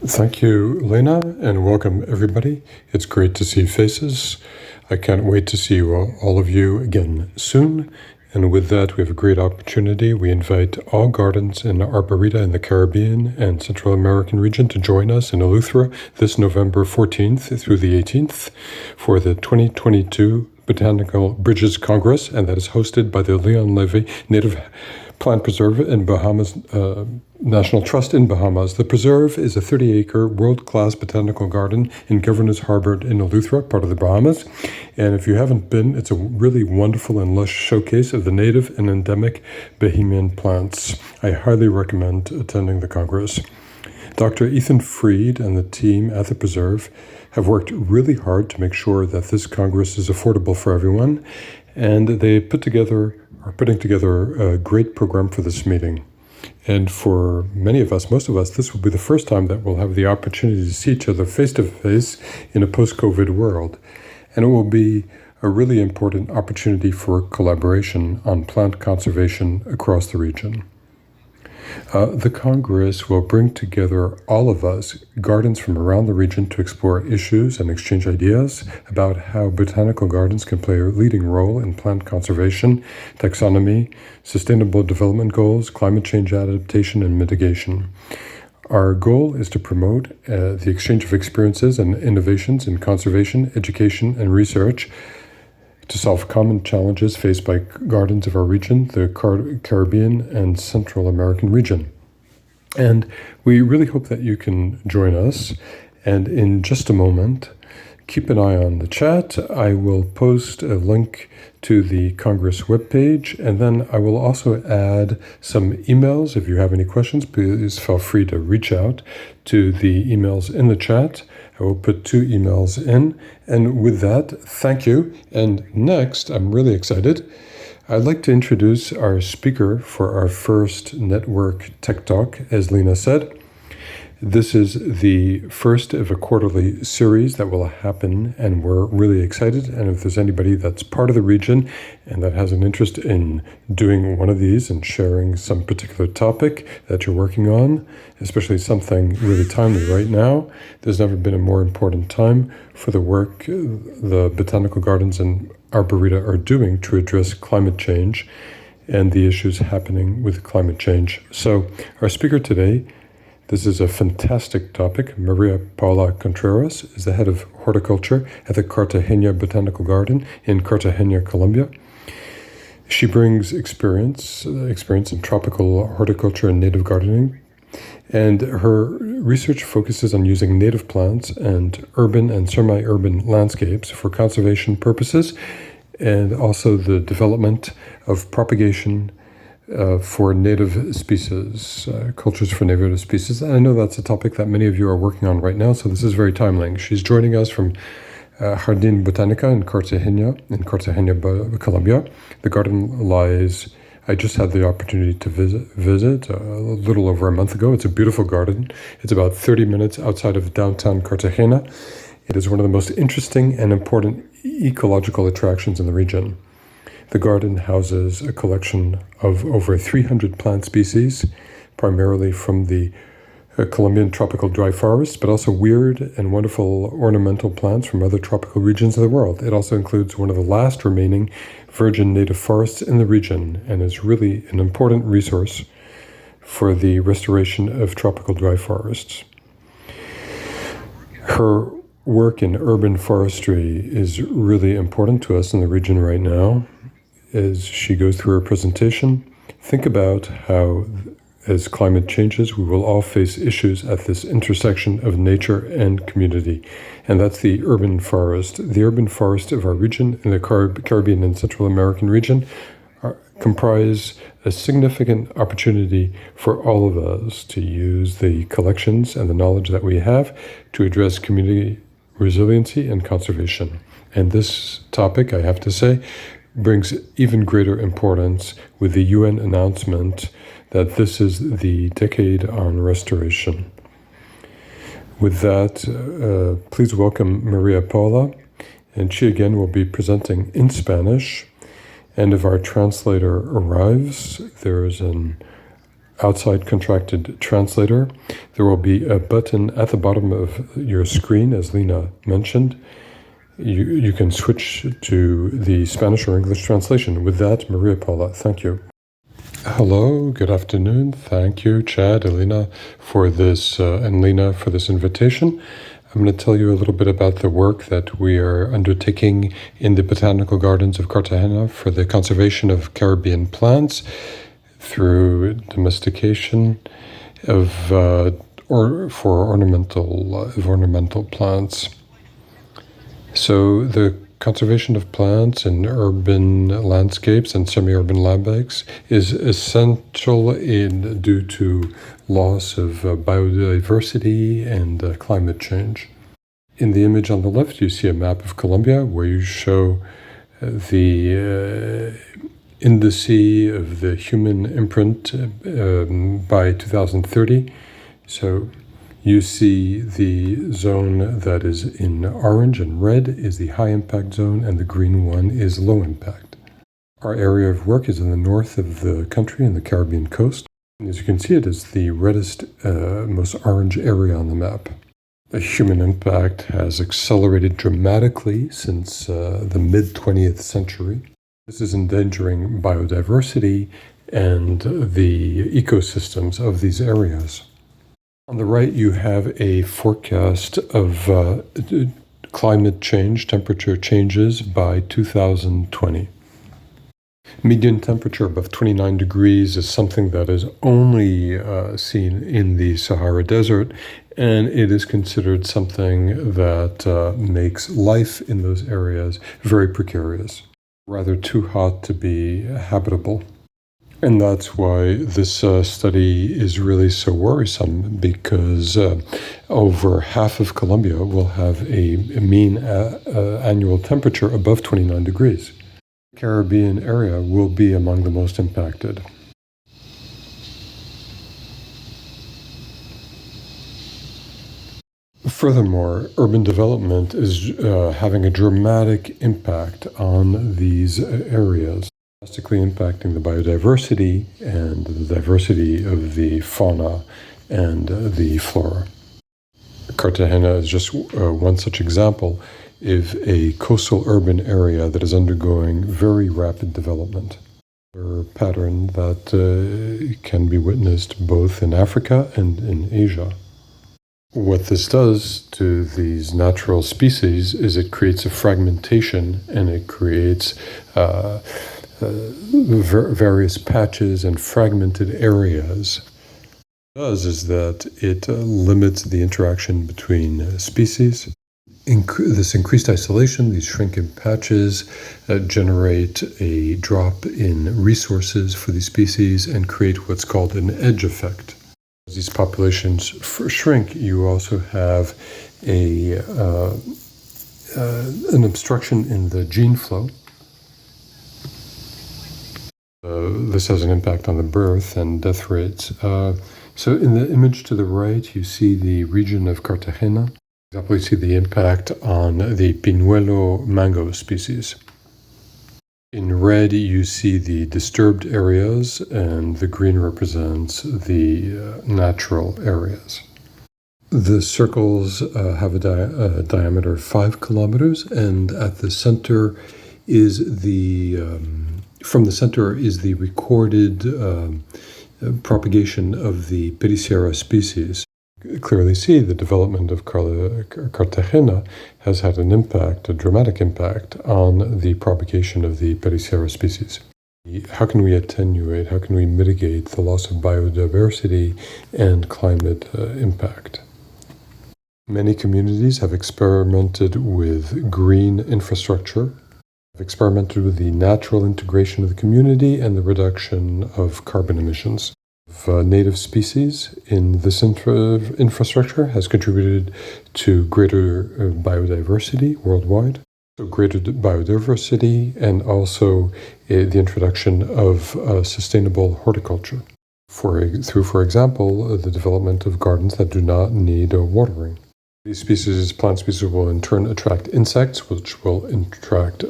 Thank you, Lena, and welcome everybody. It's great to see faces. I can't wait to see all of you again soon. And with that, we have a great opportunity. We invite all gardens and arboreta in the Caribbean and Central American region to join us in Eleuthera this November 14th through the 18th for the 2022 Botanical Bridges Congress, and that is hosted by the Leon Levy Native Plant Preserve in Bahamas National Trust in Bahamas. The preserve is a 30-acre world-class botanical garden in Governor's Harbor in Eleuthera, part of the Bahamas. And if you haven't been, it's a really wonderful and lush showcase of the native and endemic Bahamian plants. I highly recommend attending the Congress. Dr. Ethan Freed and the team at the preserve have worked really hard to make sure that this Congress is affordable for everyone, and they are putting together a great program for this meeting. And for many of us, most of us, this will be the first time that we'll have the opportunity to see each other face-to-face in a post-COVID world. And it will be a really important opportunity for collaboration on plant conservation across the region. The Congress will bring together all of us, gardens from around the region, to explore issues and exchange ideas about how botanical gardens can play a leading role in plant conservation, taxonomy, sustainable development goals, climate change adaptation, and mitigation. Our goal is to promote the exchange of experiences and innovations in conservation, education, and research to solve common challenges faced by gardens of our region, the Caribbean and Central American region. And we really hope that you can join us. And in just a moment, keep an eye on the chat. I will post a link to the Congress webpage, and then I will also add some emails. If you have any questions, please feel free to reach out to the emails in the chat. I will put 2 emails in. And with that, thank you. And next, I'm really excited. I'd like to introduce our speaker for our first network Tech Talk, as Lena said. This is the first of a quarterly series that will happen, and we're really excited. And if there's anybody that's part of the region and that has an interest in doing one of these and sharing some particular topic that you're working on, especially something really timely right now, there's never been a more important time for the work the botanical gardens and arboreta are doing to address climate change and the issues happening with climate change. So our speaker today, this is a fantastic topic. María Paula Contreras is the head of horticulture at the Cartagena Botanical Garden in Cartagena, Colombia. She brings experience in tropical horticulture and native gardening, and her research focuses on using native plants and urban and semi-urban landscapes for conservation purposes, and also the development of propagation for native species, cultures for native species. And I know that's a topic that many of you are working on right now, so this is very timely. She's joining us from Jardín Botánico in Cartagena, Colombia. The garden lies, I just had the opportunity to visit a little over a month ago. It's a beautiful garden. It's about 30 minutes outside of downtown Cartagena. It is one of the most interesting and important ecological attractions in the region. The garden houses a collection of over 300 plant species, primarily from the Colombian tropical dry forests, but also weird and wonderful ornamental plants from other tropical regions of the world. It also includes one of the last remaining virgin native forests in the region and is really an important resource for the restoration of tropical dry forests. Her work in urban forestry is really important to us in the region right now. As she goes through her presentation, think about how, as climate changes, we will all face issues at this intersection of nature and community. And that's the urban forest. The urban forest of our region in the Caribbean and Central American region comprise a significant opportunity for all of us to use the collections and the knowledge that we have to address community resiliency and conservation. And this topic, I have to say, brings even greater importance with the UN announcement that this is the decade on restoration. With that, please welcome María Paula, and she again will be presenting in Spanish. And if our translator arrives, there is an outside contracted translator. There will be a button at the bottom of your screen, as Lena mentioned. You can switch to the Spanish or English translation. With that, Maria Paula, thank you. Hello, good afternoon. Thank you, Chad, Elena, for this, and Lena for this invitation. I'm going to tell you a little bit about the work that we are undertaking in the Botanical Gardens of Cartagena for the conservation of Caribbean plants through domestication for ornamental plants. So the conservation of plants in urban landscapes and semi-urban landscapes is essential due to loss of biodiversity and climate change. In the image on the left, you see a map of Colombia where you show the indice of the human imprint by 2030. So you see the zone that is in orange and red is the high impact zone, and the green one is low impact. Our area of work is in the north of the country, in the Caribbean coast. And as you can see, it is the reddest, most orange area on the map. The human impact has accelerated dramatically since the mid-20th century. This is endangering biodiversity and the ecosystems of these areas. On the right, you have a forecast of climate change, temperature changes by 2020. Median temperature above 29 degrees is something that is only seen in the Sahara Desert, and it is considered something that makes life in those areas very precarious, rather too hot to be habitable. And that's why this study is really so worrisome, because over half of Colombia will have a mean annual temperature above 29 degrees. The Caribbean area will be among the most impacted. Furthermore, urban development is having a dramatic impact on these areas, drastically impacting the biodiversity and the diversity of the fauna and the flora. Cartagena is just one such example of a coastal urban area that is undergoing very rapid development. A pattern that can be witnessed both in Africa and in Asia. What this does to these natural species is it creates a fragmentation, and it creates various patches and fragmented areas. What it does is that it limits the interaction between species. This increased isolation, these shrinking patches, generate a drop in resources for these species and create what's called an edge effect. As these populations shrink, you also have an obstruction in the gene flow. This has an impact on the birth and death rates. So in the image to the right, you see the region of Cartagena. For example, you see the impact on the Piñuelo mango species. In red, you see the disturbed areas, and the green represents the natural areas. The circles have a diameter of 5 kilometers, and at the center is from the center is the recorded propagation of the Pericera species. Clearly see the development of Cartagena has had an impact, a dramatic impact, on the propagation of the Pericera species. How can we attenuate, how can we mitigate the loss of biodiversity and climate impact? Many communities have experimented with green infrastructure, have experimented with the natural integration of the community and the reduction of carbon emissions. Native species in this infrastructure has contributed to greater biodiversity worldwide. So greater biodiversity, and also the introduction of sustainable horticulture. For example, the development of gardens that do not need watering. These plant species will in turn attract insects, which will attract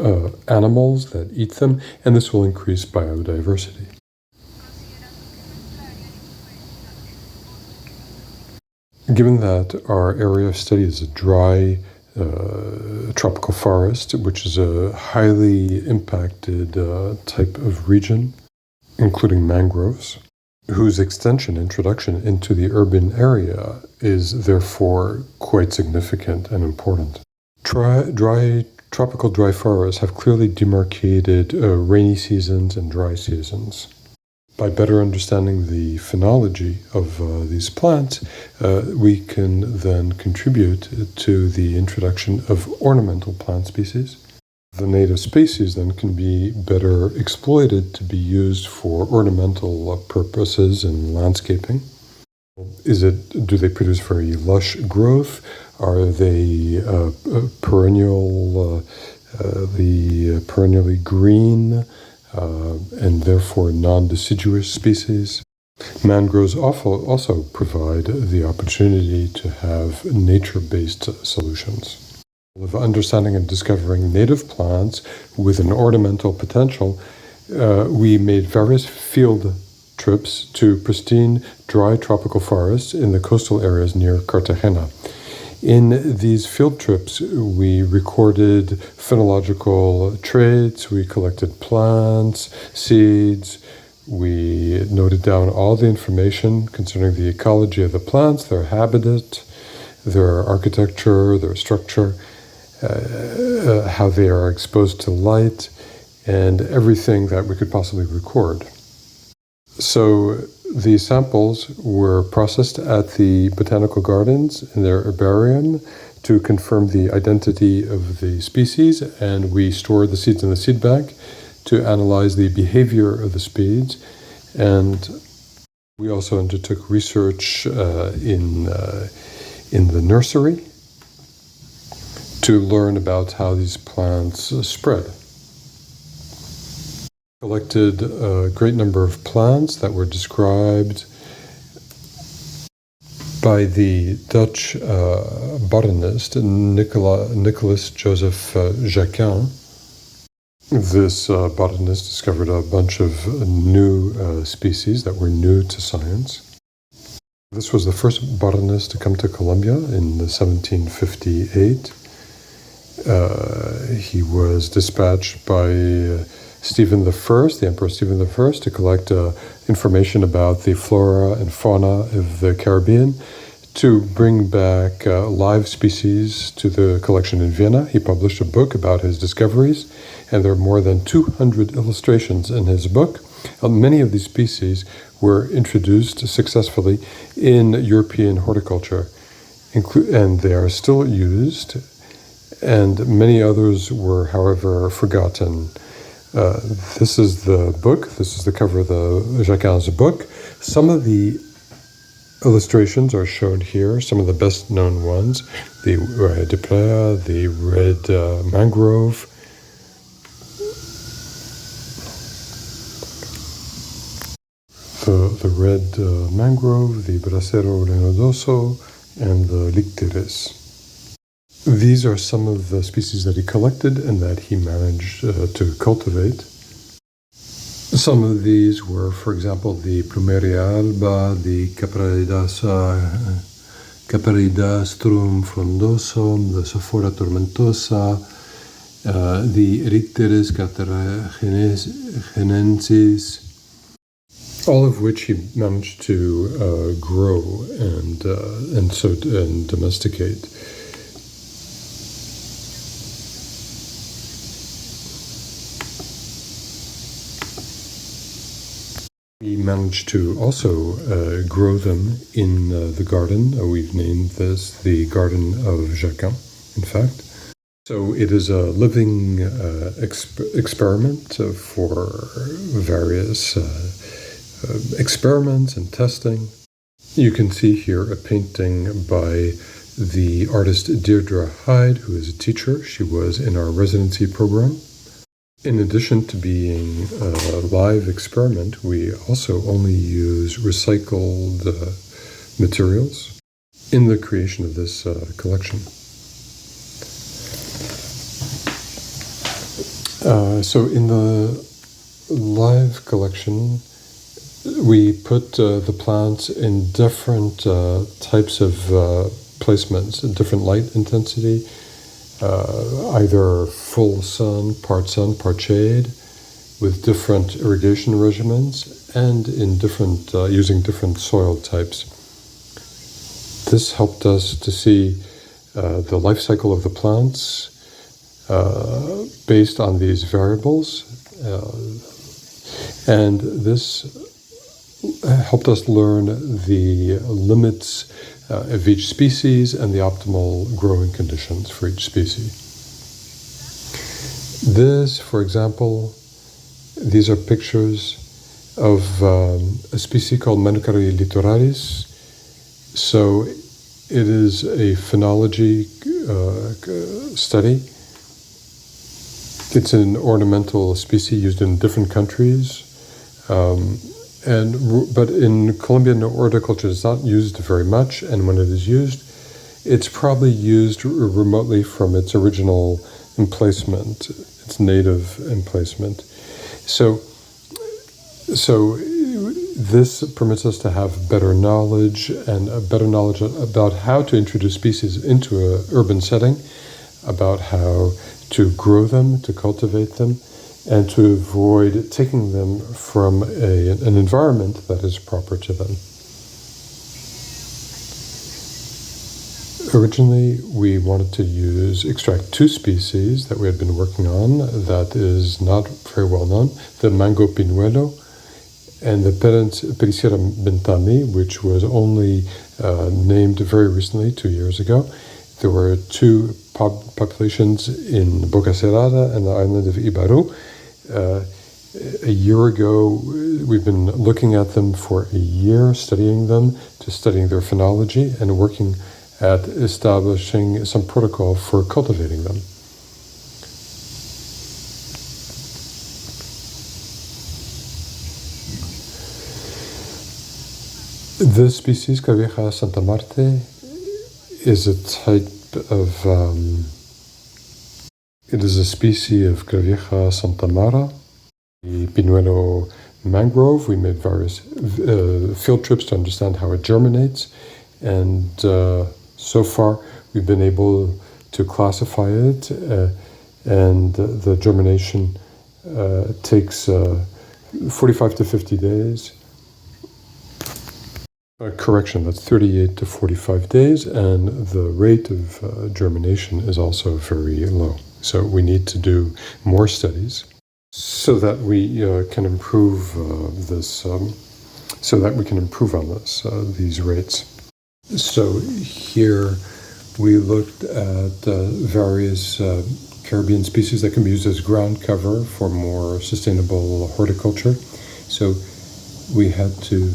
animals that eat them, and this will increase biodiversity. Given that our area of study is a dry tropical forest, which is a highly impacted type of region, including mangroves, whose introduction into the urban area is therefore quite significant and important. Tropical dry forests have clearly demarcated rainy seasons and dry seasons. By better understanding the phenology of these plants, we can then contribute to the introduction of ornamental plant species. The native species then can be better exploited to be used for ornamental purposes in landscaping. Do they produce very lush growth? Are they perennially green and therefore non-deciduous species? Mangroves also provide the opportunity to have nature-based solutions. Of understanding and discovering native plants with an ornamental potential, we made various field trips to pristine, dry tropical forests in the coastal areas near Cartagena. In these field trips, we recorded phenological traits, we collected plants, seeds, we noted down all the information concerning the ecology of the plants, their habitat, their architecture, their structure, how they are exposed to light, and everything that we could possibly record. So the samples were processed at the Botanical Gardens in their herbarium to confirm the identity of the species, and we stored the seeds in the seed bank to analyze the behavior of the seeds. And we also undertook research in the nursery to learn about how these plants spread. Collected a great number of plants that were described by the Dutch botanist Nicolas Joseph Jacquin. This botanist discovered a bunch of new species that were new to science. This was the first botanist to come to Colombia in 1758. He was dispatched by Stephen I, the Emperor Stephen I, to collect information about the flora and fauna of the Caribbean, to bring back live species to the collection in Vienna. He published a book about his discoveries, and there are more than 200 illustrations in his book. Many of these species were introduced successfully in European horticulture, and they are still used, and many others were, however, forgotten. This is the book. This is the cover of the Jacquin's book. Some of the illustrations are shown here, some of the best-known ones. The Duplea, the red mangrove. The red mangrove, the Bracero renodoso, and the Licteris. These are some of the species that he collected and that he managed to cultivate. Some of these were, for example, the Plumeria alba, the Caparidastrum frondosum, the Sophora tomentosa, the Erycteris cartaginensis, all of which he managed to grow and domesticate. We managed to also grow them in the garden. We've named this the Garden of Jacquin, in fact. So it is a living experiment for various experiments and testing. You can see here a painting by the artist Deirdre Hyde, who is a teacher. She was in our residency program. In addition to being a live experiment, we also only use recycled materials in the creation of this collection. So in the live collection, we put the plants in different types of placements, different light intensity, either full sun, part shade, with different irrigation regimens, and in different using different soil types. This helped us to see the life cycle of the plants based on these variables, and this helped us learn the limits of each species and the optimal growing conditions for each species. This, for example, these are pictures of a species called Manukaria littoralis. So it is a phenology study. It's an ornamental species used in different countries. But in Colombian horticulture, it's not used very much, and when it is used, it's probably used remotely from its original emplacement, its native emplacement. So this permits us to have better knowledge about how to introduce species into an urban setting, about how to grow them, to cultivate them, and to avoid taking them from an environment that is proper to them. Originally, we wanted to extract two species that we had been working on that is not very well known, the mango pinuelo and the Pericera bentami, which was only named very recently, 2 years ago. There were two populations in Boca Cerrada and the island of Ibaru. A year ago, we've been looking at them for a year, studying their phenology, and working at establishing some protocol for cultivating them. This species, Clavija Santa Marte, is a type of, it is a species of Clavija Santa Mara, the Pinuelo mangrove. We made various field trips to understand how it germinates, and so far we've been able to classify it, and the germination takes 45 to 50 days. Correction, that's 38 to 45 days, and the rate of germination is also very low. So we need to do more studies so that we can improve so that we can improve on these rates. So here we looked at various Caribbean species that can be used as ground cover for more sustainable horticulture. So we had to,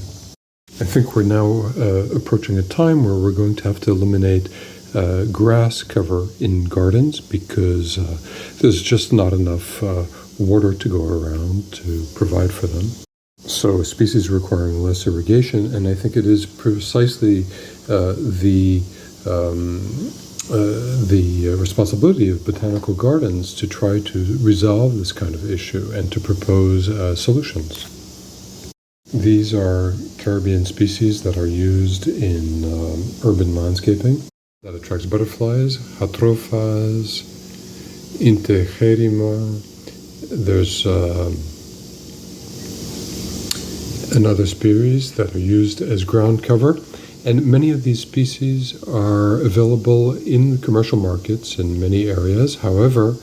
I think we're now approaching a time where we're going to have to eliminate grass cover in gardens because there's just not enough water to go around to provide for them. So species requiring less irrigation, and I think it is precisely the responsibility of botanical gardens to try to resolve this kind of issue and to propose solutions. These are Caribbean species that are used in urban landscaping that attracts butterflies, Jatropha's, Integerrima. There's another species that are used as ground cover, and many of these species are available in the commercial markets in many areas. However,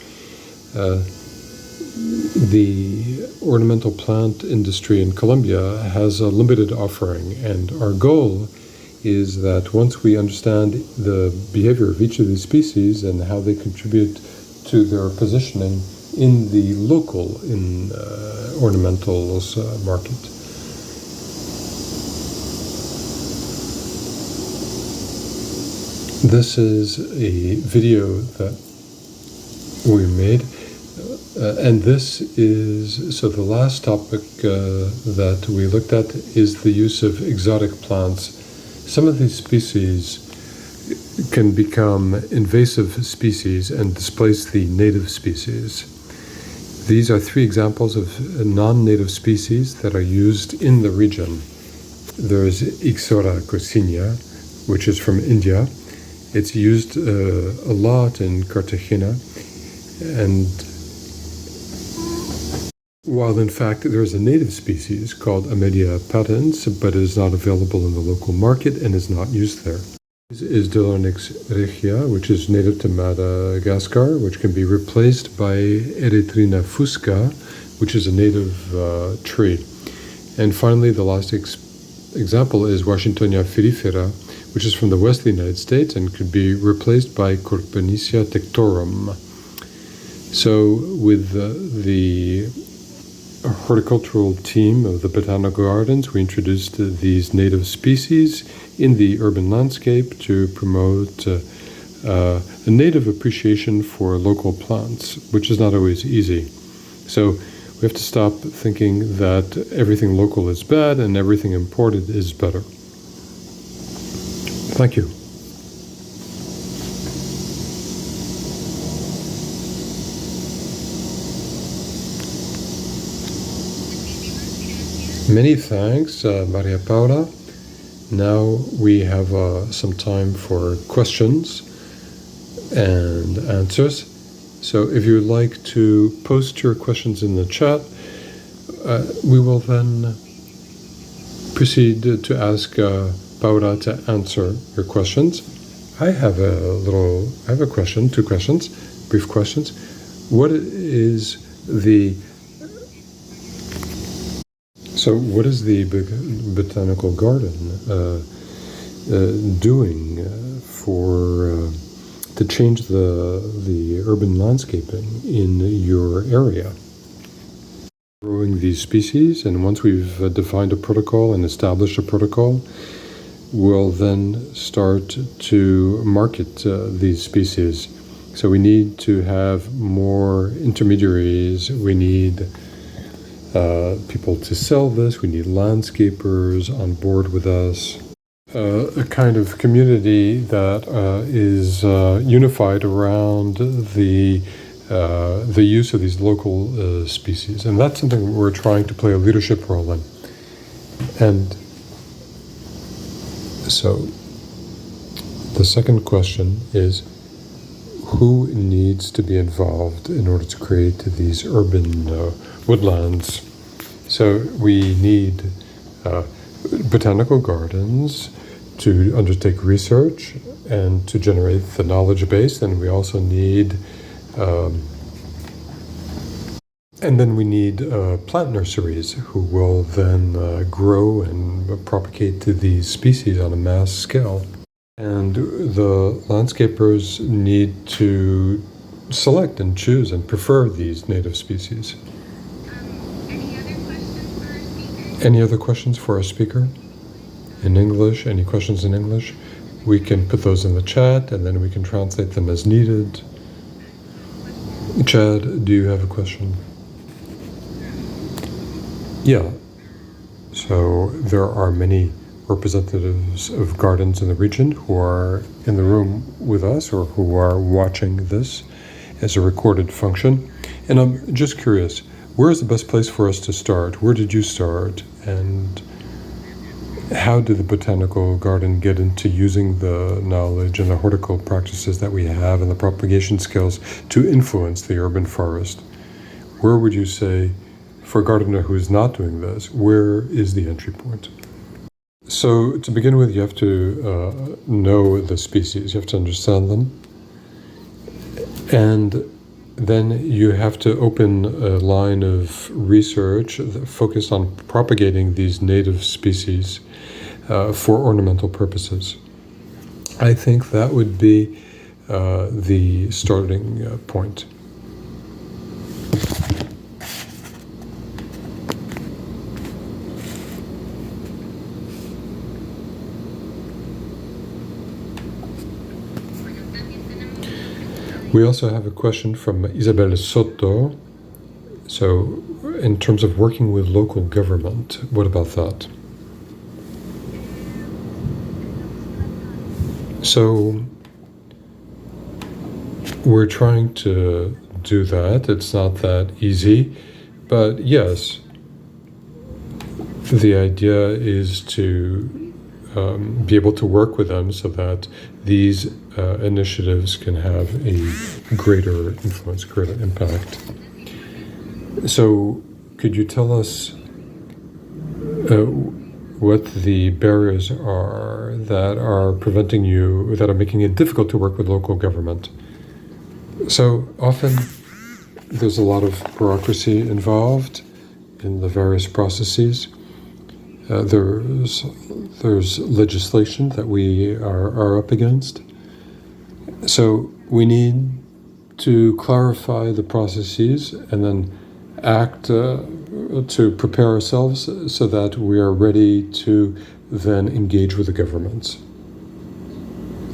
the ornamental plant industry in Colombia has a limited offering, and our goal is that once we understand the behavior of each of these species and how they contribute to their positioning in the local ornamentals market. This is a video that we made, and this is, so the last topic that we looked at is the use of exotic plants. Some of these species can become invasive species and displace the native species. These are three examples of non-native species that are used in the region. There's Ixora coccinea, which is from India. It's used a lot in Cartagena, and while in fact there's a native species called Amelia patens, but it is not available in the local market and is not used there. This is Dolonex regia, which is native to Madagascar, which can be replaced by Erythrina fusca, which is a native tree. And finally, the last example is Washingtonia firifera, which is from the west of the United States and could be replaced by Corpenicia tectorum. So with the horticultural team of the Botanical Gardens, we introduced these native species in the urban landscape to promote a native appreciation for local plants, which is not always easy. So we have to stop thinking that everything local is bad and everything imported is better. Thank you. Many thanks, María Paula. Now we have some time for questions and answers. So if you would like to post your questions in the chat, we will then proceed to ask Paula to answer your questions. I have a question, two questions, brief questions. What is the Botanical Garden doing to change the urban landscaping in your area? Growing these species, and once we've defined a protocol and established a protocol, we'll then start to market these species. So we need to have more intermediaries. We need people to sell this. We need landscapers on board with us. A kind of community that is unified around the use of these local species, and that's something we're trying to play a leadership role in. And so, the second question is, who needs to be involved in order to create these urban woodlands? So we need botanical gardens to undertake research and to generate the knowledge base, and we also need plant nurseries who will then grow and propagate these species on a mass scale. And the landscapers need to select and choose and prefer these native species. Any other questions for our speaker? In English? Any questions in English? We can put those in the chat and then we can translate them as needed. Chad, do you have a question? Yeah. So there are many representatives of gardens in the region who are in the room with us or who are watching this as a recorded function. And I'm just curious, where is the best place for us to start? Where did you start? And how did the Botanical Garden get into using the knowledge and the horticultural practices that we have and the propagation skills to influence the urban forest? Where would you say, for a gardener who is not doing this, where is the entry point? So to begin with, you have to know the species, you have to understand them. And then you have to open a line of research focused on propagating these native species for ornamental purposes. I think that would be the starting point. We also have a question from Isabel Soto. So, in terms of working with local government, what about that? So, we're trying to do that. It's not that easy. But yes, the idea is to be able to work with them so that these initiatives can have a greater influence, greater impact. So could you tell us what the barriers are that are preventing you, that are making it difficult to work with local government? So often there's a lot of bureaucracy involved in the various processes. There's legislation that we are up against. So we need to clarify the processes and then act to prepare ourselves so that we are ready to then engage with the governments,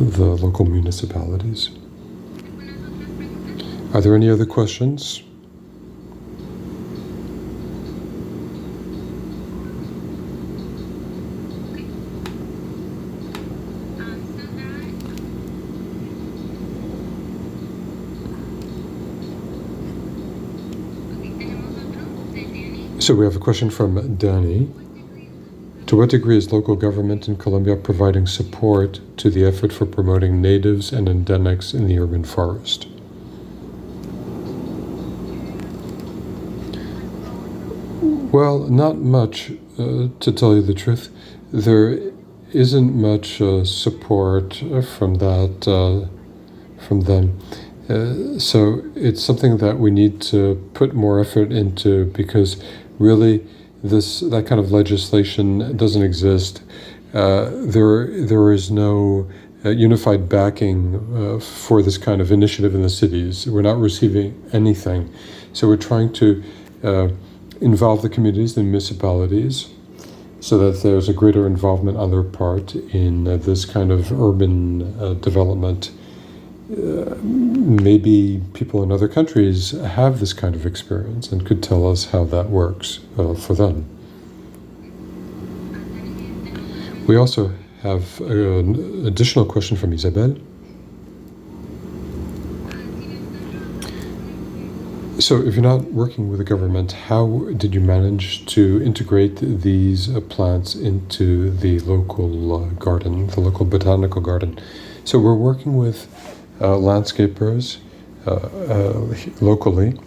the local municipalities. Are there any other questions? So we have a question from Danny. To what degree is local government in Colombia providing support to the effort for promoting natives and endemics in the urban forest? Well, not much, to tell you the truth. There isn't much support from them. So it's something that we need to put more effort into, because really that kind of legislation doesn't exist. There is no unified backing for this kind of initiative in the cities. We're not receiving anything. So we're trying to involve the communities, the municipalities, so that there's a greater involvement on their part in this kind of urban development. Maybe people in other countries have this kind of experience and could tell us how that works for them. We also have an additional question from Isabel. So if you're not working with the government, how did you manage to integrate these plants into the local garden, the local botanical garden? So we're working with landscapers locally.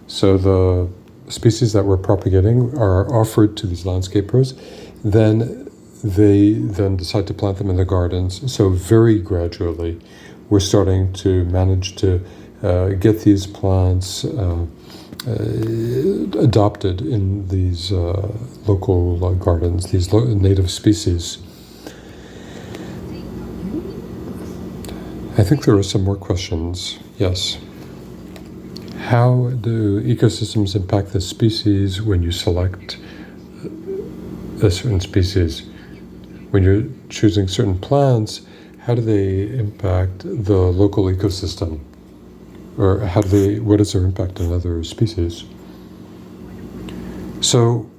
So the species that we're propagating are offered to these landscapers. Then they decide to plant them in the gardens. So very gradually, we're starting to manage to get these plants adopted in these local gardens, these native species. I think there are some more questions. Yes. How do ecosystems impact the species when you select a certain species? When you're choosing certain plants, how do they impact the local ecosystem? Or what is their impact on other species? So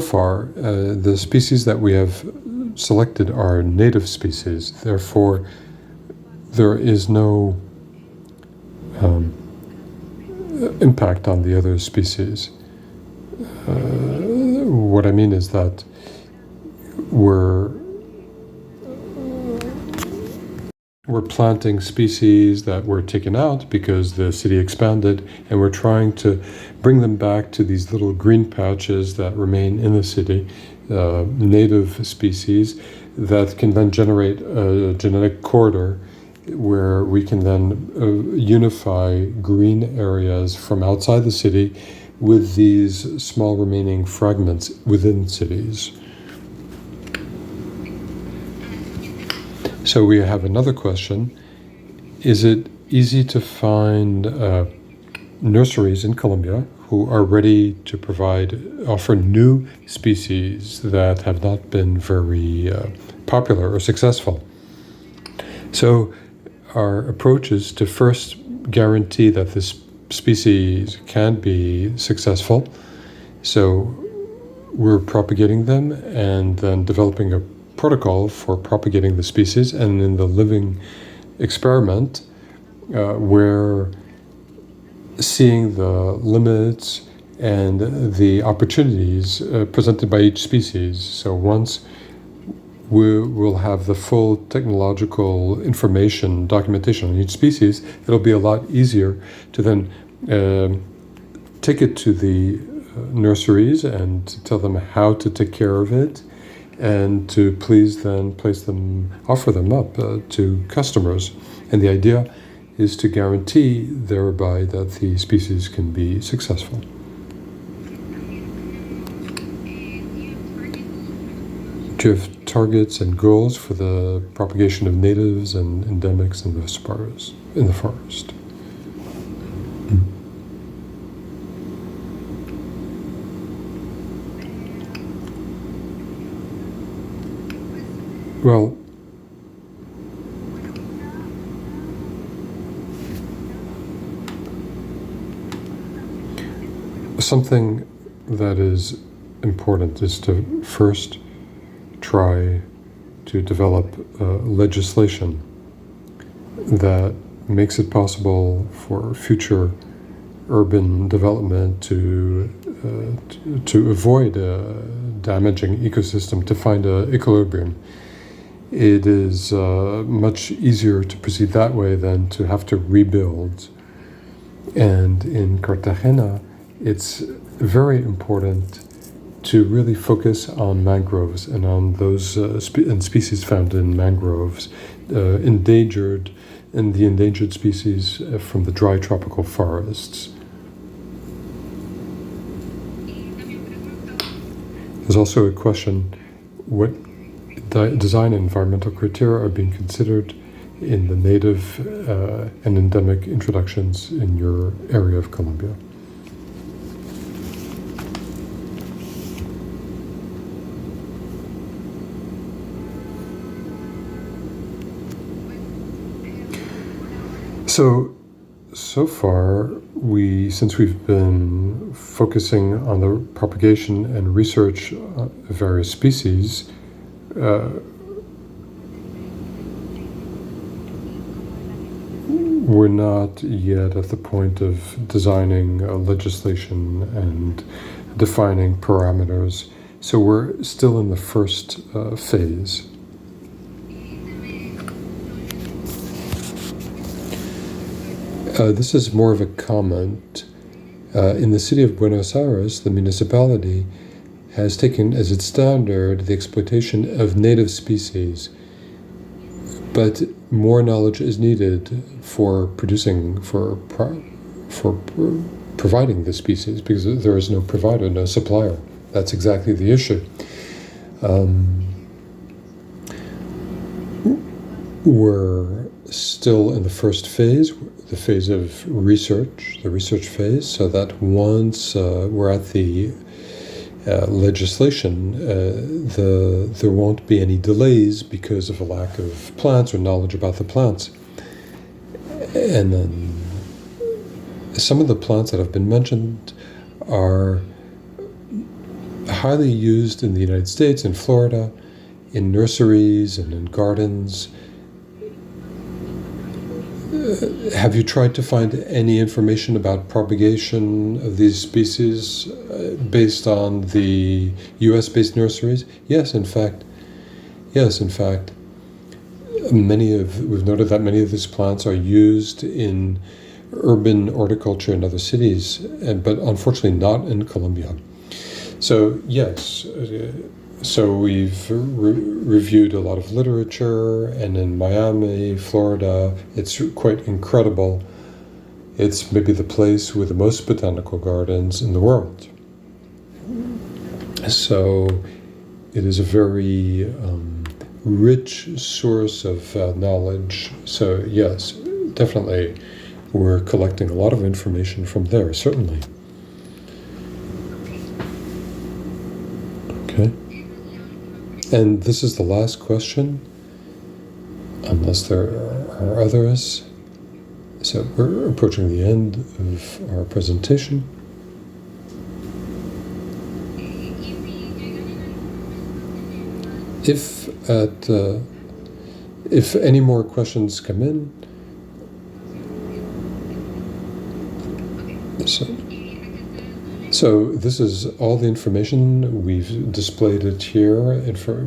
far, the species that we have selected are native species. Therefore, there is no impact on the other species. What I mean is that we're planting species that were taken out because the city expanded, and we're trying to bring them back to these little green patches that remain in the city, native species that can then generate a genetic corridor where we can then unify green areas from outside the city with these small remaining fragments within cities. So we have another question. Is it easy to find nurseries in Colombia who are ready to offer new species that have not been very popular or successful? So our approach is to first guarantee that this species can be successful. So we're propagating them and then developing a protocol for propagating the species, and in the living experiment, where seeing the limits and the opportunities presented by each species. So once we will have the full technological information, documentation on each species, it'll be a lot easier to then take it to the nurseries and to tell them how to take care of it, and to please then offer them up to customers. And the idea is to guarantee thereby that the species can be successful. Do you have targets and goals for the propagation of natives and endemics in the forest? Well, something that is important is to first try to develop legislation that makes it possible for future urban development to avoid damaging ecosystem, to find an equilibrium. It is much easier to proceed that way than to have to rebuild. And in Cartagena, it's very important to really focus on mangroves and on those species found in mangroves, endangered species from the dry tropical forests. There's also a question, what design and environmental criteria are being considered in the native and endemic introductions in your area of Colombia? So far, since we've been focusing on the propagation and research of various species, we're not yet at the point of designing legislation and defining parameters. So we're still in the first phase. This is more of a comment. In the city of Buenos Aires, the municipality has taken as its standard the exploitation of native species, but more knowledge is needed for providing the species, because there is no provider, no supplier. That's exactly the issue. We're still in the first phase, the phase of research, the research phase, so that once we're at the legislation, there won't be any delays because of a lack of plants or knowledge about the plants. And then some of the plants that have been mentioned are highly used in the United States, in Florida, in nurseries and in gardens. Have you tried to find any information about propagation of these species based on the US-based nurseries? Yes, in fact. We've noted that many of these plants are used in urban horticulture in other cities, but unfortunately not in Colombia. So yes, so we've reviewed a lot of literature, and in Miami, Florida, it's quite incredible. It's maybe the place with the most botanical gardens in the world. So it is a very rich source of knowledge. So yes, definitely we're collecting a lot of information from there, certainly. Okay. And this is the last question, unless there are others. So we're approaching the end of our presentation. If any more questions come in, So this is all the information. We've displayed it here.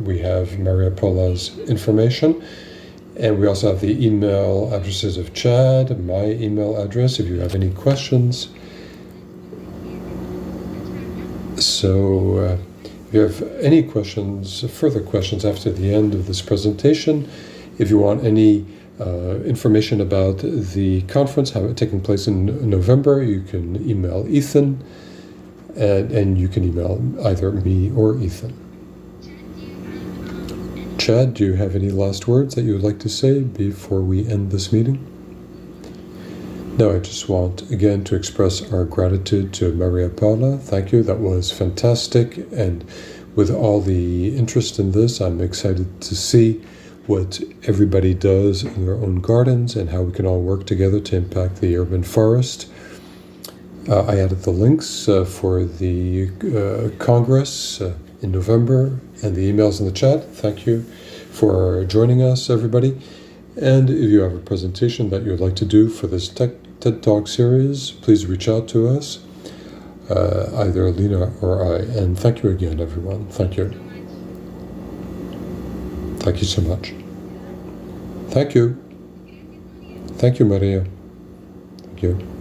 We have María Paula's information. And we also have the email addresses of Chad, my email address, if you have any questions. So if you have any questions, further questions after the end of this presentation, if you want any information about the conference taking place in November, you can email Ethan, and you can email either me or Ethan. Chad, do you have any last words that you would like to say before we end this meeting? No, I just want again to express our gratitude to María Paula. Thank you, that was fantastic, and with all the interest in this, I'm excited to see what everybody does in their own gardens and how we can all work together to impact the urban forest. I added the links for the Congress in November and the emails in the chat. Thank you for joining us, everybody. And if you have a presentation that you would like to do for this TED Talk series, please reach out to us, either Lena or I. And thank you again, everyone. Thank you. Thank you so much. Thank you. Thank you, Maria. Thank you.